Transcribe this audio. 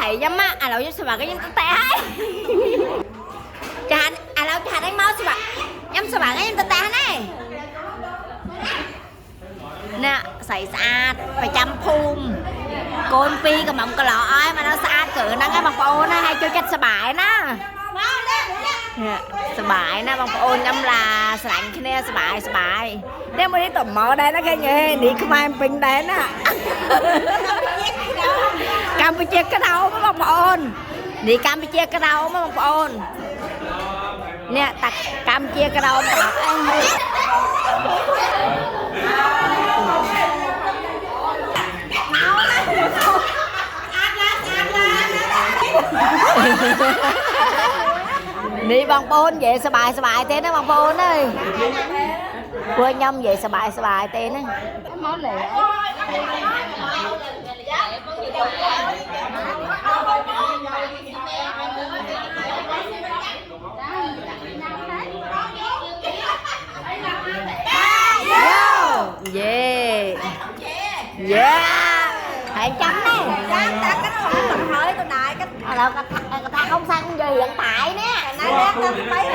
thầy nhắm á lâu với sao bà cái nhắm té chà lâu chà đánh máu sao bà nhắm sao bà cái nhắm té này nè sấy sạch phải chăm phun côn pi cái mỏng cái lọ ấy mà nó sạch cỡ nó cái bằng phô nó hay cho chất sờ bài nó sờ bài nó bằng phô nhắm là sạch cái này sờ bài nếu mà đi tầm mỡ đây nó cái gì đi không ai pin đây nè Campuchia cái đâu mới bằng phô đi Campuchia cái đâu mới bằng phô nè tặc Campuchia cái đâu mà đi bằng phôn về sờ bài tên nó bằng phôn ơi quên nhâm về sờ bài tên á món này yeah hãy chấm đi hơi tôi đại cái ta không sang gì hiện tại nè này mấy